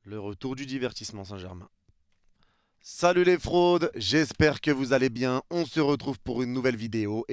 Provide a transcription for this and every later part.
Le retour du divertissement Saint-Germain. Salut les fraudes, j'espère que vous allez bien. On se retrouve pour une nouvelle vidéo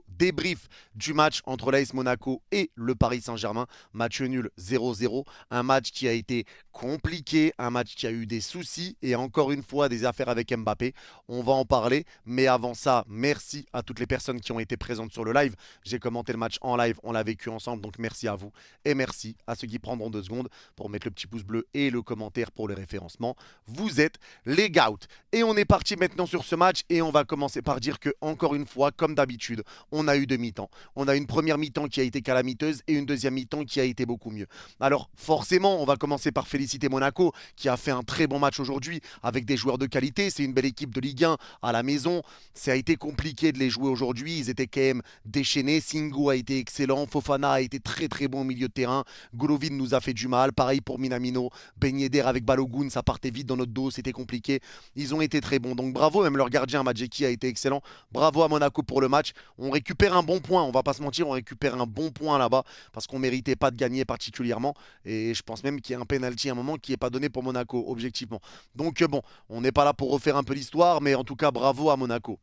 débrief du match entre l'AS Monaco et le Paris Saint-Germain. Match nul 0-0, un match qui a été compliqué, un match qui a eu des soucis et encore une fois des affaires avec Mbappé. On va en parler, mais avant ça, merci à toutes les personnes qui ont été présentes sur le live. J'ai commenté le match en live, on l'a vécu ensemble, donc merci à vous et merci à ceux qui prendront 2 secondes pour mettre le petit pouce bleu et le commentaire pour le référencement. Vous êtes les Gout. Et on est parti maintenant sur ce match et on va commencer par dire que, encore une fois, comme d'habitude, on a eu deux mi-temps. On a une première mi-temps qui a été calamiteuse et une deuxième mi-temps qui a été beaucoup mieux. Alors forcément, on va commencer par féliciter Monaco qui a fait un très bon match aujourd'hui avec des joueurs de qualité. C'est une belle équipe de Ligue 1 à la maison. Ça a été compliqué de les jouer aujourd'hui. Ils étaient quand même déchaînés. Singo a été excellent. Fofana a été très très bon au milieu de terrain. Golovin nous a fait du mal. Pareil pour Minamino. Ben Yedder avec Balogun, ça partait vite dans notre dos. C'était compliqué. Ils ont été très bons. Donc bravo, même leur gardien Madjeki a été excellent. Bravo à Monaco pour le match. On récupère un bon point, on va pas se mentir, on récupère un bon point là-bas parce qu'on méritait pas de gagner particulièrement. Et je pense même qu'il y a un penalty à un moment qui n'est pas donné pour Monaco, objectivement. Donc bon, on n'est pas là pour refaire un peu l'histoire, mais en tout cas bravo à Monaco.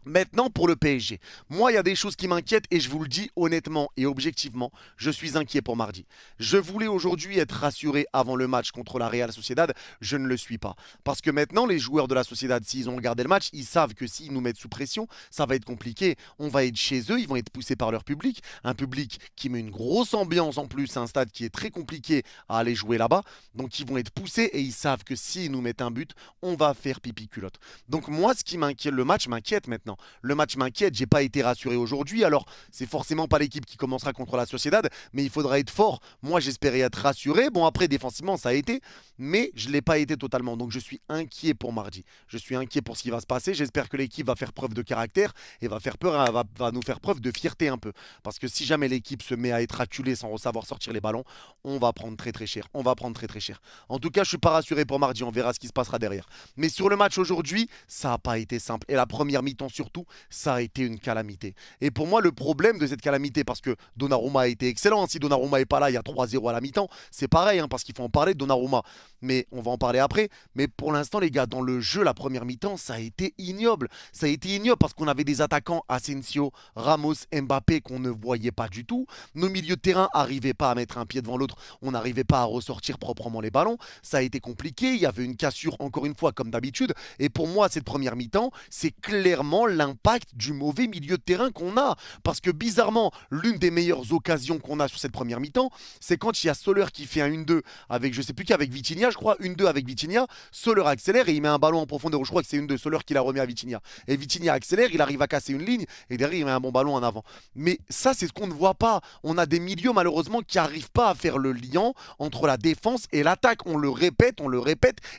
Maintenant pour le PSG. Moi, il y a des choses qui m'inquiètent et je vous le dis honnêtement et objectivement, je suis inquiet pour mardi. Je voulais aujourd'hui être rassuré avant le match contre la Real Sociedad, je ne le suis pas. Parce que maintenant, les joueurs de la Sociedad, s'ils ont regardé le match, ils savent que s'ils nous mettent sous pression, ça va être compliqué. On va être chez eux, ils vont être poussés par leur public. Un public qui met une grosse ambiance en plus, un stade qui est très compliqué à aller jouer là-bas. Donc ils vont être poussés et ils savent que s'ils nous mettent un but, on va faire pipi culotte. Donc moi, ce qui m'inquiète, le match m'inquiète maintenant. Le match m'inquiète, j'ai pas été rassuré aujourd'hui. Alors, c'est forcément pas l'équipe qui commencera contre la Sociedad, mais il faudra être fort. Moi, j'espérais être rassuré. Bon, après, défensivement, ça a été, mais je l'ai pas été totalement. Donc, je suis inquiet pour mardi. Je suis inquiet pour ce qui va se passer. J'espère que l'équipe va faire preuve de caractère et va faire peur, va nous faire preuve de fierté un peu. Parce que si jamais l'équipe se met à être acculée sans savoir sortir les ballons, on va prendre très très cher. On va prendre très très cher. En tout cas, je suis pas rassuré pour mardi. On verra ce qui se passera derrière. Mais sur le match aujourd'hui, ça n'a pas été simple. Et la première mi-temps surtout, ça a été une calamité. Et pour moi, le problème de cette calamité, parce que Donnarumma a été excellent, si Donnarumma n'est pas là, il y a 3-0 à la mi-temps, c'est pareil, parce qu'il faut en parler de Donnarumma. Mais on va en parler après. Mais pour l'instant, les gars, dans le jeu, la première mi-temps, ça a été ignoble. Ça a été ignoble parce qu'on avait des attaquants, Asensio, Ramos, Mbappé, qu'on ne voyait pas du tout. Nos milieux de terrain n'arrivaient pas à mettre un pied devant l'autre. On n'arrivait pas à ressortir proprement les ballons. Ça a été compliqué. Il y avait une cassure, encore une fois, comme d'habitude. Et pour moi, cette première mi-temps, c'est clairement l'impact du mauvais milieu de terrain qu'on a. Parce que bizarrement, l'une des meilleures occasions qu'on a sur cette première mi-temps, c'est quand il y a Soler qui fait un 1-2 avec, je sais plus qui, avec Vitinha, je crois, 1-2 avec Vitinha. Soler accélère et il met un ballon en profondeur. Je crois que c'est 1-2 Soler qui l'a remis à Vitinha. Et Vitinha accélère, il arrive à casser une ligne et derrière il met un bon ballon en avant. Mais ça, c'est ce qu'on ne voit pas. On a des milieux malheureusement qui n'arrivent pas à faire le lien entre la défense et l'attaque. On le répète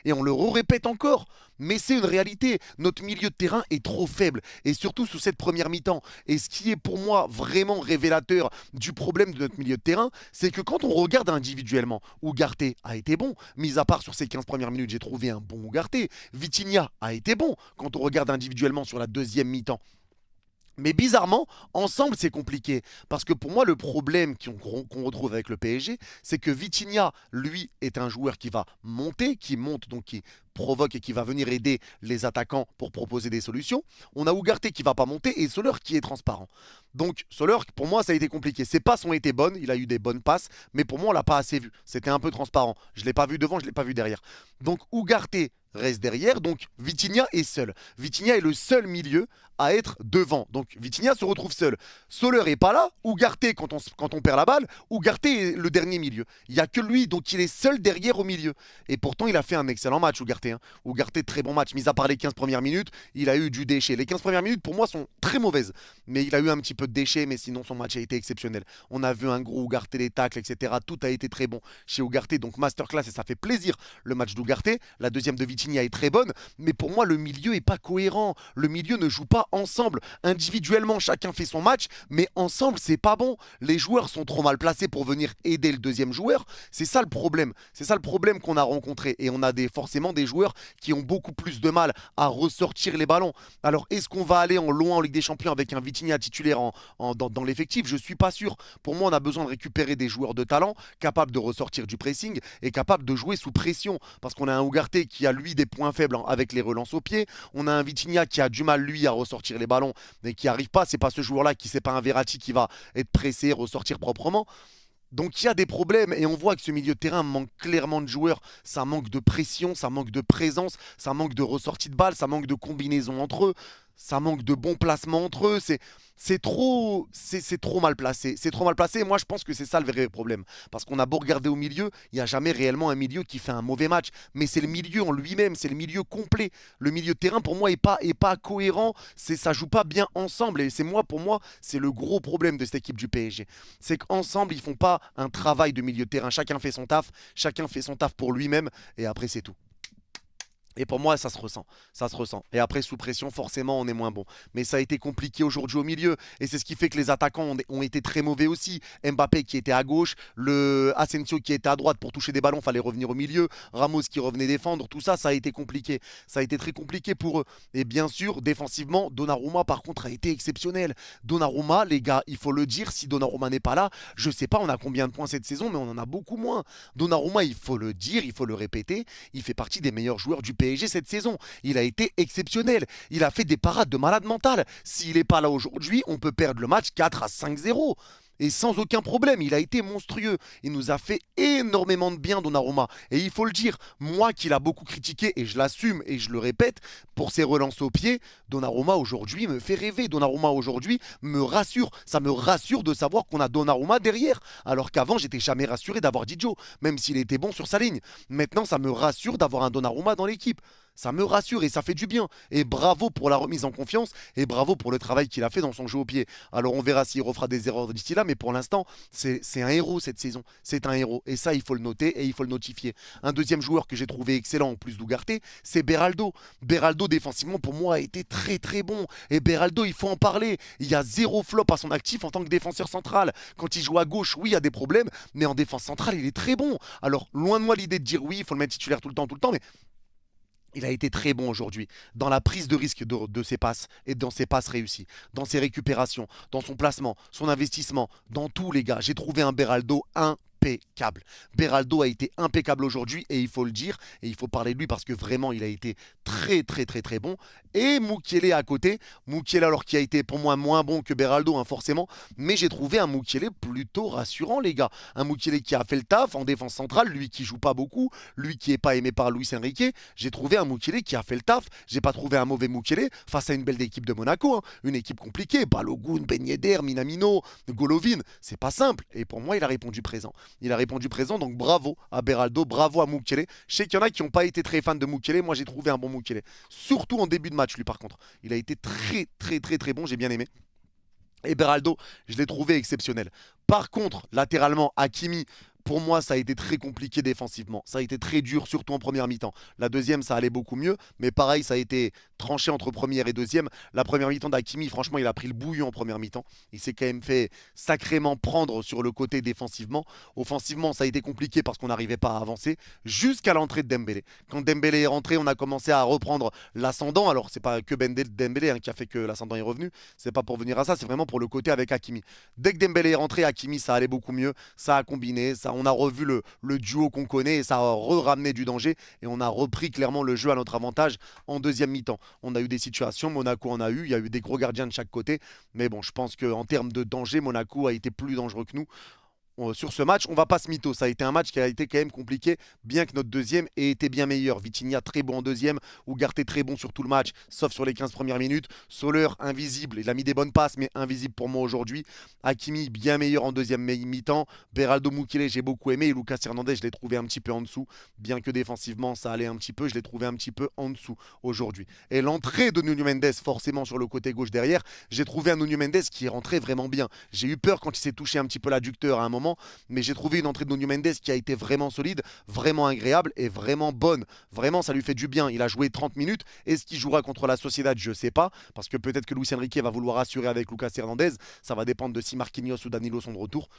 et on le répète encore. Mais c'est une réalité. Notre milieu de terrain est trop faible. Et surtout sous cette première mi-temps. Et ce qui est pour moi vraiment révélateur du problème de notre milieu de terrain, c'est que quand on regarde individuellement, Ugarte a été bon. Mis à part sur ces 15 premières minutes, j'ai trouvé un bon Ugarte. Vitinha a été bon quand on regarde individuellement sur la deuxième mi-temps. Mais bizarrement, ensemble, c'est compliqué. Parce que pour moi, le problème qu'on retrouve avec le PSG, c'est que Vitinha, lui, est un joueur qui va monter, qui monte, donc qui provoque et qui va venir aider les attaquants pour proposer des solutions. On a Ugarte qui va pas monter et Soler qui est transparent. Donc Soler, pour moi, ça a été compliqué. Ses passes ont été bonnes, il a eu des bonnes passes, mais pour moi, on l'a pas assez vu. C'était un peu transparent. Je l'ai pas vu devant, je l'ai pas vu derrière. Donc Ugarte reste derrière, donc Vitinha est seul. Vitinha est le seul milieu à être devant. Donc Vitinha se retrouve seul. Soler est pas là, Ugarte quand on perd la balle, Ugarte est le dernier milieu. Il n'y a que lui, donc il est seul derrière au milieu. Et pourtant, il a fait un excellent match, Ugarte. Ugarte, très bon match, mis à part les 15 premières minutes, il a eu du déchet. Les 15 premières minutes, pour moi, sont très mauvaises. Mais il a eu un petit peu de déchet, mais sinon, son match a été exceptionnel. On a vu un gros Ugarte, les tacles, etc. Tout a été très bon chez Ugarte, donc masterclass, et ça fait plaisir le match d'Ugarte. La deuxième de Vitinha, Vitinha est très bonne, mais pour moi, le milieu est pas cohérent. Le milieu ne joue pas ensemble. Individuellement, chacun fait son match, mais ensemble, c'est pas bon. Les joueurs sont trop mal placés pour venir aider le deuxième joueur. C'est ça le problème. C'est ça le problème qu'on a rencontré. Et on a forcément des joueurs qui ont beaucoup plus de mal à ressortir les ballons. Alors, est-ce qu'on va aller en loin en Ligue des Champions avec un Vitinha titulaire dans l'effectif? Je suis pas sûr. Pour moi, on a besoin de récupérer des joueurs de talent capables de ressortir du pressing et capables de jouer sous pression. Parce qu'on a un Ugarte qui a, lui, des points faibles avec les relances au pied. On a un Vitinha qui a du mal, lui, à ressortir les ballons, mais qui n'arrive pas. C'est pas ce joueur-là qui, c'est pas un Verratti qui va être pressé, ressortir proprement. Donc il y a des problèmes et on voit que ce milieu de terrain manque clairement de joueurs, ça manque de pression, ça manque de présence, ça manque de ressortie de balle, ça manque de combinaison entre eux, ça manque de bons placements entre eux, c'est trop mal placé, c'est trop mal placé et moi je pense que c'est ça le vrai problème. Parce qu'on a beau regarder au milieu, il n'y a jamais réellement un milieu qui fait un mauvais match, mais c'est le milieu en lui-même, c'est le milieu complet. Le milieu de terrain pour moi est pas cohérent, ça joue pas bien ensemble et pour moi c'est le gros problème de cette équipe du PSG. C'est qu'ensemble ils font pas un travail de milieu de terrain, chacun fait son taf pour lui-même et après c'est tout. Et pour moi, ça se ressent. Ça se ressent. Et après, sous pression, forcément, on est moins bon. Mais ça a été compliqué aujourd'hui au milieu. Et c'est ce qui fait que les attaquants ont été très mauvais aussi. Mbappé qui était à gauche, le Asensio qui était à droite pour toucher des ballons, fallait revenir au milieu. Ramos qui revenait défendre. Tout ça, ça a été compliqué. Ça a été très compliqué pour eux. Et bien sûr, défensivement, Donnarumma, par contre, a été exceptionnel. Donnarumma, les gars, il faut le dire, si Donnarumma n'est pas là, je sais pas, on a combien de points cette saison, mais on en a beaucoup moins. Donnarumma, il faut le dire, il faut le répéter, il fait partie des meilleurs joueurs du PSG cette saison. Il a été exceptionnel. Il a fait des parades de malade mental. S'il n'est pas là aujourd'hui, on peut perdre le match 4 à 5-0. Et sans aucun problème, il a été monstrueux. Il nous a fait énormément de bien, Donnarumma. Et il faut le dire, moi qui l'a beaucoup critiqué, et je l'assume et je le répète, pour ses relances au pied, Donnarumma aujourd'hui me fait rêver. Donnarumma aujourd'hui me rassure. Ça me rassure de savoir qu'on a Donnarumma derrière. Alors qu'avant, j'étais jamais rassuré d'avoir Didio, même s'il était bon sur sa ligne. Maintenant, ça me rassure d'avoir un Donnarumma dans l'équipe. Ça me rassure et ça fait du bien. Et bravo pour la remise en confiance et bravo pour le travail qu'il a fait dans son jeu au pied. Alors on verra s'il refera des erreurs d'ici là, mais pour l'instant, c'est un héros cette saison. C'est un héros. Et ça, il faut le noter et il faut le notifier. Un deuxième joueur que j'ai trouvé excellent en plus d'Ugarte, c'est Beraldo. Beraldo, défensivement, pour moi, a été très très bon. Et Beraldo, il faut en parler. Il y a zéro flop à son actif en tant que défenseur central. Quand il joue à gauche, oui, il y a des problèmes, mais en défense centrale, il est très bon. Alors, loin de moi l'idée de dire oui, il faut le mettre titulaire tout le temps, mais il a été très bon aujourd'hui dans la prise de risque de ses passes et dans ses passes réussies, dans ses récupérations, dans son placement, son investissement, dans tout les gars. J'ai trouvé un Beraldo impeccable. Beraldo a été impeccable aujourd'hui et il faut le dire et il faut parler de lui parce que vraiment il a été très très très très bon. Et Mukiele à côté, Mukiele alors qui a été pour moi moins bon que Beraldo hein, forcément, mais j'ai trouvé un Mukiele plutôt rassurant les gars. Un Mukiele qui a fait le taf en défense centrale, lui qui joue pas beaucoup, lui qui est pas aimé par Luis Enrique. J'ai trouvé un Mukiele qui a fait le taf. J'ai pas trouvé un mauvais Mukiele face à une belle équipe de Monaco, hein. Une équipe compliquée, Balogun, Ben Yedder, Minamino, Golovin, c'est pas simple. Et pour moi il a répondu présent. Il a répondu présent, donc bravo à Beraldo, bravo à Mukiele. Je sais qu'il y en a qui n'ont pas été très fans de Mukiele, moi j'ai trouvé un bon Mukiele. Surtout en début de match, lui par contre. Il a été très très très très bon, j'ai bien aimé. Et Beraldo, je l'ai trouvé exceptionnel. Par contre, latéralement, Hakimi, pour moi, ça a été très compliqué défensivement. Ça a été très dur, surtout en première mi-temps. La deuxième, ça allait beaucoup mieux. Mais pareil, ça a été tranché entre première et deuxième. La première mi-temps d'Hakimi, franchement, il a pris le bouillon en première mi-temps. Il s'est quand même fait sacrément prendre sur le côté défensivement. Offensivement, ça a été compliqué parce qu'on n'arrivait pas à avancer jusqu'à l'entrée de Dembélé. Quand Dembélé est rentré, on a commencé à reprendre l'ascendant. Alors, c'est pas que Dembélé hein, qui a fait que l'ascendant est revenu. C'est pas pour venir à ça, c'est vraiment pour le côté avec Hakimi. Dès que Dembélé est rentré, Hakimi, ça allait beaucoup mieux. Ça a combiné, on a revu le duo qu'on connaît et ça a ramené du danger et on a repris clairement le jeu à notre avantage en deuxième mi-temps. On a eu des situations, Monaco en a eu, il y a eu des gros gardiens de chaque côté, mais bon, je pense qu'en termes de danger, Monaco a été plus dangereux que nous. Sur ce match, on va pas se mytho. Ça a été un match qui a été quand même compliqué, bien que notre deuxième ait été bien meilleur. Vitinha très bon en deuxième, Ugarte très bon sur tout le match, sauf sur les 15 premières minutes. Soler invisible, il a mis des bonnes passes, mais invisible pour moi aujourd'hui. Hakimi bien meilleur en deuxième mi-temps. Beraldo Mukiele, j'ai beaucoup aimé. Et Lucas Hernandez, je l'ai trouvé un petit peu en dessous, bien que défensivement ça allait un petit peu, je l'ai trouvé un petit peu en dessous aujourd'hui. Et l'entrée de Nuno Mendes, forcément sur le côté gauche derrière, j'ai trouvé un Nuno Mendes qui est rentré vraiment bien. J'ai eu peur quand il s'est touché un petit peu l'adducteur à un moment. évidemment. Mais j'ai trouvé une entrée de Nuno Mendes qui a été vraiment solide, vraiment agréable et vraiment bonne. Vraiment, ça lui fait du bien. Il a joué 30 minutes. Est-ce qu'il jouera contre la Sociedad? Je ne sais pas. Parce que peut-être que Luis Enrique va vouloir assurer avec Lucas Hernandez. Ça va dépendre de si Marquinhos ou Danilo sont de retour.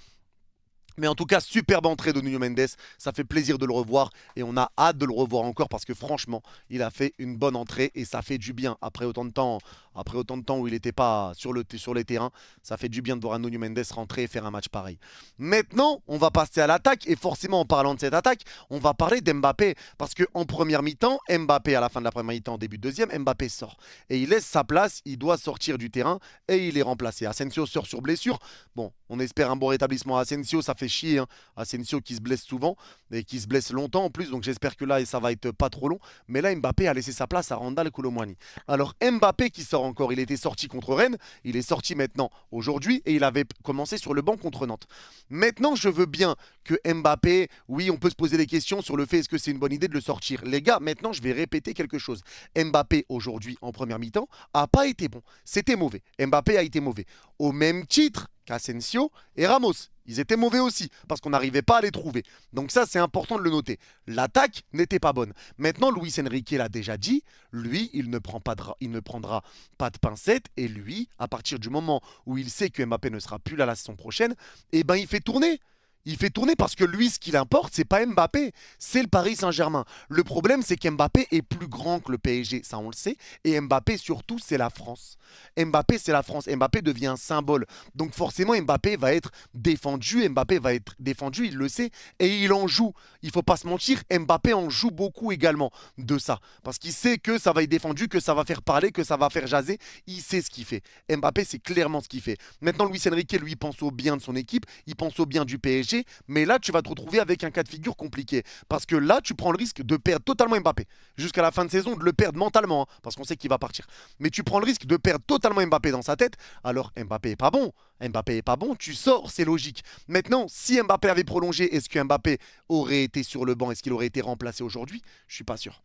Mais en tout cas, superbe entrée de Nuno Mendes. Ça fait plaisir de le revoir et on a hâte de le revoir encore parce que franchement, il a fait une bonne entrée et ça fait du bien. Après autant de temps où il n'était pas sur les terrains, ça fait du bien de voir un Nuno Mendes rentrer et faire un match pareil. Maintenant, on va passer à l'attaque et forcément en parlant de cette attaque, on va parler d'Mbappé parce qu'en première mi-temps, Mbappé à la fin de la première mi-temps, début de deuxième, Mbappé sort et il laisse sa place, il doit sortir du terrain et il est remplacé. Asensio sort sur blessure. Bon, on espère un bon rétablissement à Asensio, ça fait chier, hein. Asensio qui se blesse souvent et qui se blesse longtemps en plus, donc j'espère que là ça va être pas trop long. Mais là Mbappé a laissé sa place à Randal Kolo Muani. Alors Mbappé qui sort encore, il était sorti contre Rennes, il est sorti maintenant aujourd'hui et il avait commencé sur le banc contre Nantes. Maintenant je veux bien que Mbappé, oui on peut se poser des questions sur le fait est-ce que c'est une bonne idée de le sortir. Les gars, maintenant je vais répéter quelque chose. Mbappé aujourd'hui en première mi-temps a pas été bon, c'était mauvais. Mbappé a été mauvais. Au même titre qu'Asensio et Ramos. Ils étaient mauvais aussi, parce qu'on n'arrivait pas à les trouver. Donc ça, c'est important de le noter. L'attaque n'était pas bonne. Maintenant, Luis Enrique l'a déjà dit, lui, il ne prendra pas de pincettes, et lui, à partir du moment où il sait que Mbappé ne sera plus là la saison prochaine, eh ben il fait tourner. Il fait tourner parce que lui, ce qu'il importe, c'est pas Mbappé, c'est le Paris Saint-Germain. Le problème, c'est qu'Mbappé est plus grand que le PSG, ça on le sait. Et Mbappé, surtout, c'est la France. Mbappé, c'est la France. Mbappé devient un symbole. Donc forcément, Mbappé va être défendu. Mbappé va être défendu, il le sait. Et il en joue. Il faut pas se mentir, Mbappé en joue beaucoup également de ça. Parce qu'il sait que ça va être défendu, que ça va faire parler, que ça va faire jaser. Il sait ce qu'il fait. Mbappé, c'est clairement ce qu'il fait. Maintenant, Luis Enrique, lui, pense au bien de son équipe. Il pense au bien du PSG. Mais là, tu vas te retrouver avec un cas de figure compliqué. Parce que là, tu prends le risque de perdre totalement Mbappé. Jusqu'à la fin de saison, de le perdre mentalement. Hein, parce qu'on sait qu'il va partir. Mais tu prends le risque de perdre totalement Mbappé dans sa tête. Alors, Mbappé est pas bon. Mbappé est pas bon. Tu sors, c'est logique. Maintenant, si Mbappé avait prolongé, est-ce que Mbappé aurait été sur le banc? Est-ce qu'il aurait été remplacé aujourd'hui? Je suis pas sûr.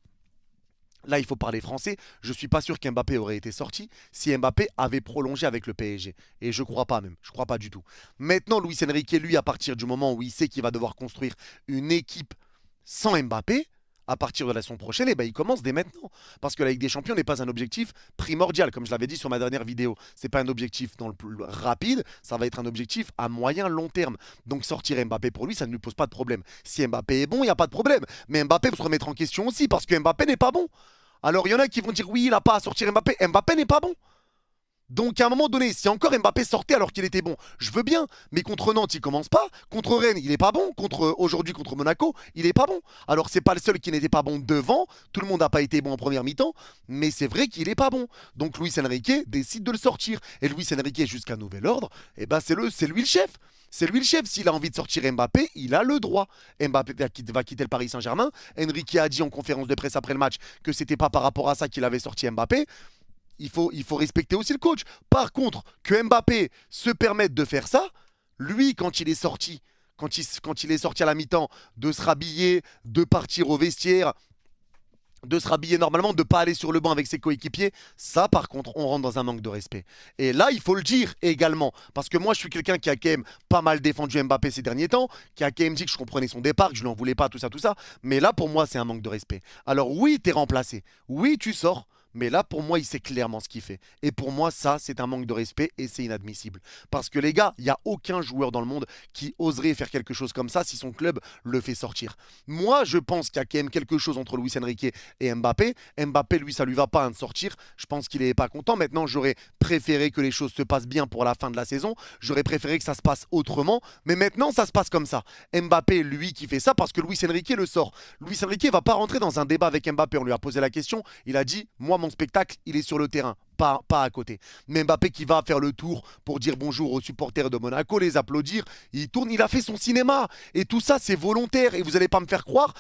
Là, il faut parler français. Je ne suis pas sûr qu'Mbappé aurait été sorti si Mbappé avait prolongé avec le PSG. Et je ne crois pas même. Je ne crois pas du tout. Maintenant, Luis Enrique, lui, à partir du moment où il sait qu'il va devoir construire une équipe sans Mbappé, à partir de la saison prochaine, eh ben, il commence dès maintenant. Parce que la Ligue des Champions n'est pas un objectif primordial, comme je l'avais dit sur ma dernière vidéo. Ce n'est pas un objectif dans le plus rapide, ça va être un objectif à moyen long terme. Donc sortir Mbappé pour lui, ça ne lui pose pas de problème. Si Mbappé est bon, il n'y a pas de problème. Mais Mbappé peut se remettre en question aussi, parce que Mbappé n'est pas bon. Alors il y en a qui vont dire oui, il n'a pas à sortir Mbappé. Mbappé n'est pas bon. Donc à un moment donné, si encore Mbappé sortait alors qu'il était bon, je veux bien. Mais contre Nantes, il commence pas. Contre Rennes, il est pas bon. Aujourd'hui, contre Monaco, il est pas bon. Alors c'est pas le seul qui n'était pas bon devant. Tout le monde n'a pas été bon en première mi-temps. Mais c'est vrai qu'il est pas bon. Donc Luis Enrique décide de le sortir. Et Luis Enrique, jusqu'à nouvel ordre, eh ben c'est lui le chef. C'est lui le chef. S'il a envie de sortir Mbappé, il a le droit. Mbappé va quitter le Paris Saint-Germain. Enrique a dit en conférence de presse après le match que c'était pas par rapport à ça qu'il avait sorti Mbappé. Il faut respecter aussi le coach. Par contre, que Mbappé se permette de faire ça, lui, quand il est sorti, quand il est sorti à la mi-temps, de se rhabiller, de partir au vestiaire, de se rhabiller normalement, de ne pas aller sur le banc avec ses coéquipiers, ça par contre, on rentre dans un manque de respect. Et là, il faut le dire également, parce que moi, je suis quelqu'un qui a quand même pas mal défendu Mbappé ces derniers temps, qui a quand même dit que je comprenais son départ, que je ne l'en voulais pas, tout ça. Mais là, pour moi, c'est un manque de respect. Alors oui, tu es remplacé. Oui, tu sors. Mais là, pour moi, il sait clairement ce qu'il fait. Et pour moi, ça, c'est un manque de respect et c'est inadmissible. Parce que les gars, il n'y a aucun joueur dans le monde qui oserait faire quelque chose comme ça si son club le fait sortir. Moi, je pense qu'il y a quand même quelque chose entre Luis Enrique et Mbappé. Mbappé, lui, ça lui va pas hein, de sortir. Je pense qu'il n'est pas content. Maintenant, j'aurais préféré que les choses se passent bien pour la fin de la saison. J'aurais préféré que ça se passe autrement. Mais maintenant, ça se passe comme ça. Mbappé, lui, qui fait ça parce que Luis Enrique le sort. Luis Enrique ne va pas rentrer dans un débat avec Mbappé. On lui a posé la question. Il a dit, moi, mon spectacle, il est sur le terrain, pas à côté. Mais Mbappé qui va faire le tour pour dire bonjour aux supporters de Monaco, les applaudir, il tourne, il a fait son cinéma. Et tout ça, c'est volontaire. Et vous n'allez pas me faire croire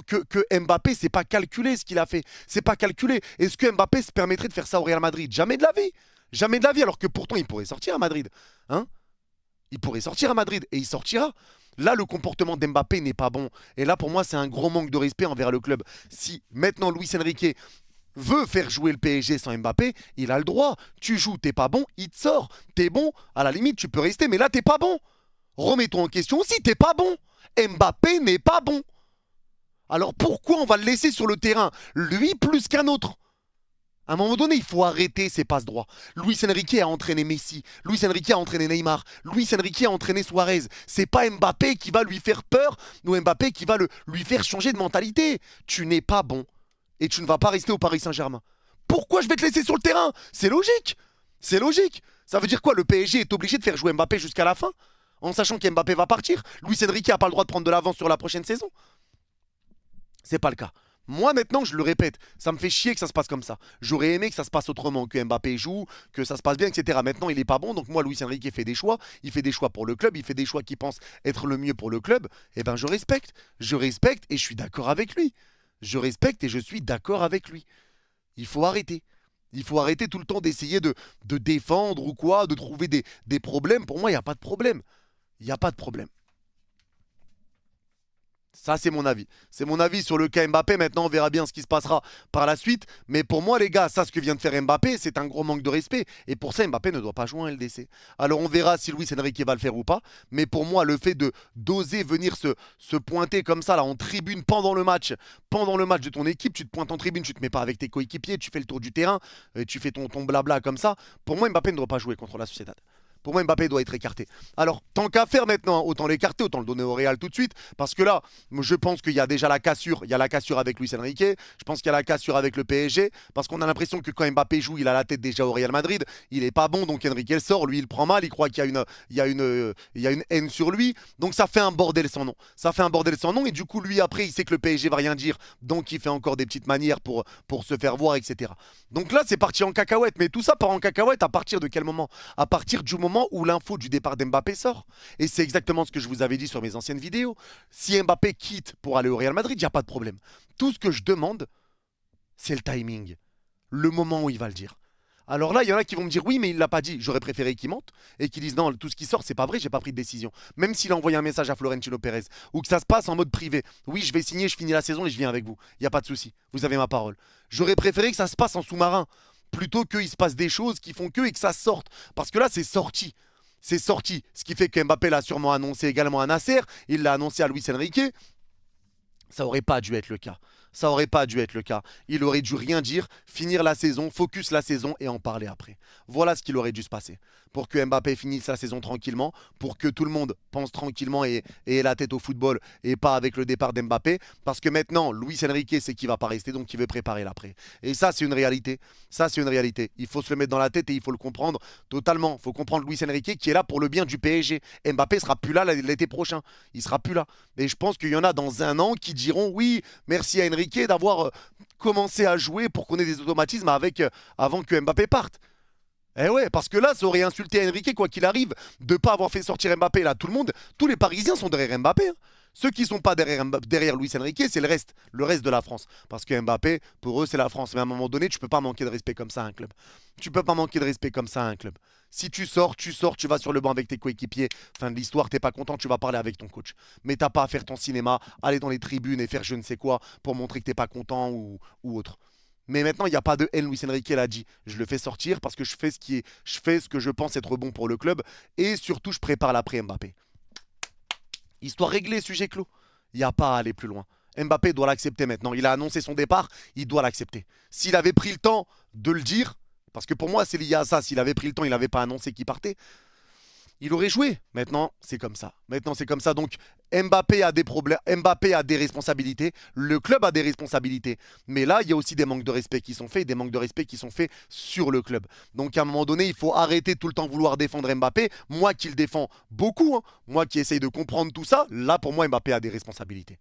que Mbappé, c'est pas calculé ce qu'il a fait. C'est pas calculé. Est-ce que Mbappé se permettrait de faire ça au Real Madrid? Jamais de la vie. Jamais de la vie. Alors que pourtant, il pourrait sortir à Madrid. Hein? Il pourrait sortir à Madrid et il sortira. Là, le comportement d'Mbappé n'est pas bon. Et là, pour moi, c'est un gros manque de respect envers le club. Si maintenant Luis Enrique veut faire jouer le PSG sans Mbappé, il a le droit. Tu joues, t'es pas bon, il te sort. T'es bon, à la limite, tu peux rester, mais là, t'es pas bon. Remets-toi en question aussi, t'es pas bon. Mbappé n'est pas bon. Alors pourquoi on va le laisser sur le terrain, lui plus qu'un autre? À un moment donné, il faut arrêter ces passes droits. Luis Enrique a entraîné Messi. Luis Enrique a entraîné Neymar. Luis Enrique a entraîné Suarez. C'est pas Mbappé qui va lui faire peur ou Mbappé qui va lui faire changer de mentalité. Tu n'es pas bon et tu ne vas pas rester au Paris Saint-Germain. Pourquoi je vais te laisser sur le terrain? C'est logique. C'est logique. Ça veut dire quoi? Le PSG est obligé de faire jouer Mbappé jusqu'à la fin en sachant qu'Mbappé va partir. Luis Enrique n'a pas le droit de prendre de l'avance sur la prochaine saison. C'est pas le cas. Moi maintenant, je le répète, ça me fait chier que ça se passe comme ça. J'aurais aimé que ça se passe autrement, que Mbappé joue, que ça se passe bien, etc. Maintenant, il est pas bon, donc moi, Luis Enrique fait des choix. Il fait des choix pour le club, il fait des choix qu'il pense être le mieux pour le club. Eh ben, je respecte. Je respecte et je suis d'accord avec lui. Je respecte et je suis d'accord avec lui. Il faut arrêter. Il faut arrêter tout le temps d'essayer de défendre ou quoi, de trouver des problèmes. Pour moi, il n'y a pas de problème. Il n'y a pas de problème. Ça, c'est mon avis. C'est mon avis sur le cas Mbappé. Maintenant, on verra bien ce qui se passera par la suite. Mais pour moi, les gars, ça, ce que vient de faire Mbappé, c'est un gros manque de respect. Et pour ça, Mbappé ne doit pas jouer en LDC. Alors, on verra si Luis Enrique va le faire ou pas. Mais pour moi, le fait de d'oser venir se pointer comme ça, là, en tribune pendant le match de ton équipe, tu te pointes en tribune, tu te mets pas avec tes coéquipiers, tu fais le tour du terrain, tu fais ton blabla comme ça. Pour moi, Mbappé ne doit pas jouer contre la Sociedad. Pour moi, Mbappé doit être écarté. Alors, tant qu'à faire maintenant, autant l'écarter, autant le donner au Real tout de suite. Parce que là, je pense qu'il y a déjà la cassure. Il y a la cassure avec Luis Enrique. Je pense qu'il y a la cassure avec le PSG. Parce qu'on a l'impression que quand Mbappé joue, il a la tête déjà au Real Madrid. Il est pas bon, donc Enrique le sort. Lui, il prend mal. Il croit qu'il y a une haine sur lui. Donc ça fait un bordel sans nom. Ça fait un bordel sans nom. Et du coup, lui, après, il sait que le PSG va rien dire. Donc il fait encore des petites manières pour se faire voir, etc. Donc là, c'est parti en cacahuète. Mais tout ça part en cacahuète à partir de quel moment? À partir du moment où l'info du départ d'Mbappé sort. Et c'est exactement ce que je vous avais dit sur mes anciennes vidéos. Si Mbappé quitte pour aller au Real Madrid, il n'y a pas de problème. Tout ce que je demande, c'est le timing. Le moment où il va le dire. Alors là, il y en a qui vont me dire oui, mais il l'a pas dit. J'aurais préféré qu'il mente et qu'ils disent non, tout ce qui sort, c'est pas vrai, j'ai pas pris de décision. Même s'il a envoyé un message à Florentino Pérez ou que ça se passe en mode privé. Oui, je vais signer, je finis la saison et je viens avec vous. Il n'y a pas de souci. Vous avez ma parole. J'aurais préféré que ça se passe en sous-marin plutôt qu'il se passe des choses qui font que et que ça sorte. Parce que là, c'est sorti. C'est sorti. Ce qui fait que Mbappé l'a sûrement annoncé également à Nasser. Il l'a annoncé à Luis Enrique. Ça aurait pas dû être le cas. Ça aurait pas dû être le cas. Il aurait dû rien dire, finir la saison, focus la saison et en parler après. Voilà ce qu'il aurait dû se passer. Pour que Mbappé finisse la saison tranquillement, pour que tout le monde pense tranquillement et ait la tête au football et pas avec le départ d'Mbappé. Parce que maintenant, Luis Enrique sait qu'il va pas rester, donc il veut préparer l'après. Et ça, c'est une réalité. Ça, c'est une réalité. Il faut se le mettre dans la tête et il faut le comprendre totalement. Il faut comprendre Luis Enrique qui est là pour le bien du PSG. Mbappé sera plus là l'été prochain. Il sera plus là. Et je pense qu'il y en a dans un an qui diront oui, merci à Enrique d'avoir commencé à jouer pour qu'on ait des automatismes avant que Mbappé parte. Eh ouais, parce que là, ça aurait insulté Enrique, quoi qu'il arrive, de ne pas avoir fait sortir Mbappé. Là, tout le monde, tous les Parisiens sont derrière Mbappé. Hein. Ceux qui ne sont pas derrière Luis Enrique, c'est le reste de la France. Parce que Mbappé, pour eux, c'est la France. Mais à un moment donné, tu ne peux pas manquer de respect comme ça à un club. Tu ne peux pas manquer de respect comme ça à un club. Si tu sors, tu vas sur le banc avec tes coéquipiers. Fin de l'histoire, t'es pas content, tu vas parler avec ton coach. Mais t'as pas à faire ton cinéma, aller dans les tribunes et faire je ne sais quoi pour montrer que t'es pas content ou autre. Mais maintenant, il n'y a pas de haine. Luis Enrique l'a dit. Je le fais sortir parce que je fais ce que je pense être bon pour le club. Et surtout, je prépare l'après Mbappé. Histoire réglée, sujet clos. Il n'y a pas à aller plus loin. Mbappé doit l'accepter maintenant. Il a annoncé son départ, il doit l'accepter. S'il avait pris le temps de le dire, parce que pour moi, c'est lié à ça. S'il avait pris le temps, il n'avait pas annoncé qu'il partait. Il aurait joué. Maintenant, c'est comme ça. Maintenant, c'est comme ça. Donc, Mbappé a des problèmes. Mbappé a des responsabilités. Le club a des responsabilités. Mais là, il y a aussi des manques de respect qui sont faits, des manques de respect qui sont faits sur le club. Donc, à un moment donné, il faut arrêter tout le temps de vouloir défendre Mbappé. Moi qui le défends beaucoup, hein, moi qui essaye de comprendre tout ça, là, pour moi, Mbappé a des responsabilités.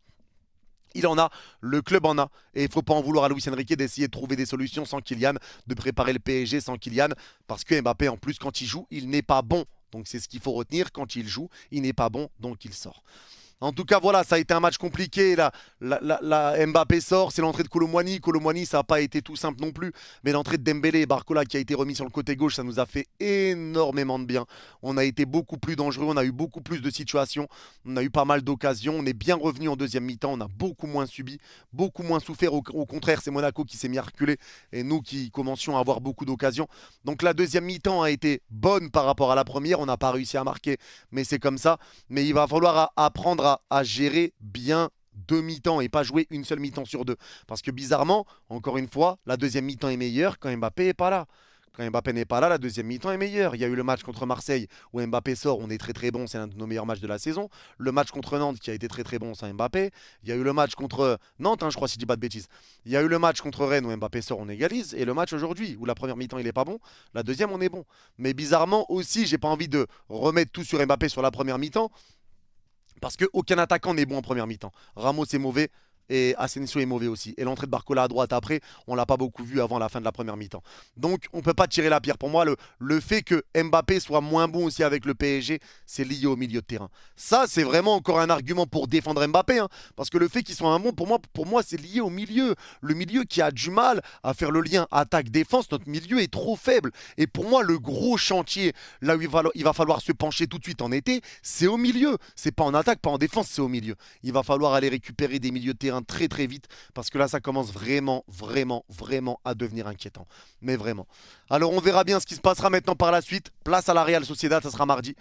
Il en a, le club en a. Et il ne faut pas en vouloir à Luis Enrique d'essayer de trouver des solutions sans Kylian, de préparer le PSG sans Kylian. Parce que Mbappé, en plus, quand il joue, il n'est pas bon. Donc c'est ce qu'il faut retenir. Quand il joue, il n'est pas bon, donc il sort. En tout cas, voilà, ça a été un match compliqué. Mbappé sort, c'est l'entrée de Kolo Muani. Kolo Muani, ça n'a pas été tout simple non plus. Mais l'entrée de Dembélé et Barcola qui a été remis sur le côté gauche, ça nous a fait énormément de bien. On a été beaucoup plus dangereux, on a eu beaucoup plus de situations, on a eu pas mal d'occasions. On est bien revenu en deuxième mi-temps, on a beaucoup moins subi, beaucoup moins souffert. Au contraire, c'est Monaco qui s'est mis à reculer et nous qui commencions à avoir beaucoup d'occasions. Donc la deuxième mi-temps a été bonne par rapport à la première. On n'a pas réussi à marquer, mais c'est comme ça. Mais il va falloir apprendre à gérer bien deux mi-temps et pas jouer une seule mi-temps sur deux. Parce que bizarrement, encore une fois, la deuxième mi-temps est meilleure quand Mbappé n'est pas là. Quand Mbappé n'est pas là, la deuxième mi-temps est meilleure. Il y a eu le match contre Marseille où Mbappé sort, on est très très bon, c'est l'un de nos meilleurs matchs de la saison. Le match contre Nantes qui a été très très bon, c'est Mbappé. Il y a eu le match contre Nantes, je crois si je dis pas de bêtises. Il y a eu le match contre Rennes où Mbappé sort, on égalise. Et le match aujourd'hui où la première mi-temps il est pas bon, la deuxième on est bon. Mais bizarrement aussi, j'ai pas envie de remettre tout sur Mbappé sur la première mi-temps. Parce qu'aucun attaquant n'est bon en première mi-temps. Ramos est mauvais et Asensio est mauvais aussi. Et l'entrée de Barcola à droite après, on l'a pas beaucoup vu avant la fin de la première mi-temps. Donc on ne peut pas tirer la pierre. Pour moi, le fait que Mbappé soit moins bon aussi avec le PSG, c'est lié au milieu de terrain. Ça, c'est vraiment encore un argument pour défendre Mbappé. Parce que le fait qu'il soit un bon, pour moi c'est lié au milieu. Le milieu qui a du mal à faire le lien attaque-défense, notre milieu est trop faible. Et pour moi, le gros chantier, là où il va falloir se pencher tout de suite en été, c'est au milieu. C'est pas en attaque, pas en défense, c'est au milieu. Il va falloir aller récupérer des milieux de terrain très très vite parce que là ça commence vraiment à devenir inquiétant, mais vraiment. Alors on verra bien ce qui se passera maintenant par la suite. Place à la Real Sociedad, ça sera mardi.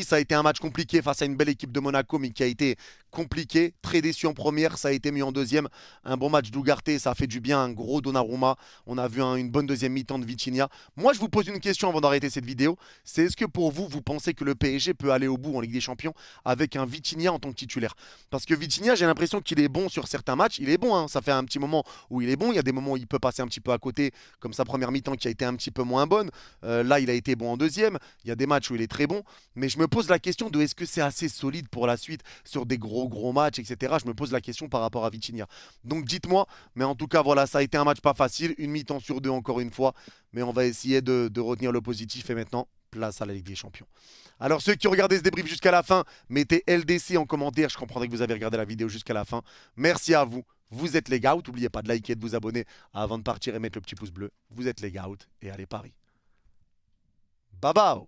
Ça a été un match compliqué face à une belle équipe de Monaco, mais qui a été compliqué, très déçu en première, ça a été mieux en deuxième. Un bon match d'Ugarte, ça a fait du bien, un gros Donnarumma. On a vu une bonne deuxième mi-temps de Vitinha. Moi je vous pose une question avant d'arrêter cette vidéo, c'est est-ce que pour vous, vous pensez que le PSG peut aller au bout en Ligue des Champions avec un Vitinha en tant que titulaire? Parce que Vitinha, j'ai l'impression qu'il est bon sur certains matchs, il est bon, ça fait un petit moment où il est bon, il y a des moments où il peut passer un petit peu à côté, comme sa première mi-temps qui a été un petit peu moins bonne. Là, il a été bon en deuxième, il y a des matchs où il est très bon, mais je me pose la question de est-ce que c'est assez solide pour la suite sur des gros matchs, etc. Je me pose la question par rapport à Vitinha. Donc dites-moi, mais en tout cas, voilà, ça a été un match pas facile, une mi-temps sur deux encore une fois, mais on va essayer de retenir le positif et maintenant, place à la Ligue des Champions. Alors ceux qui regardaient ce débrief jusqu'à la fin, mettez LDC en commentaire, je comprendrai que vous avez regardé la vidéo jusqu'à la fin. Merci à vous, vous êtes les gars. N'oubliez pas de liker et de vous abonner avant de partir et mettre le petit pouce bleu. Vous êtes les gars et allez Paris. Bye bye.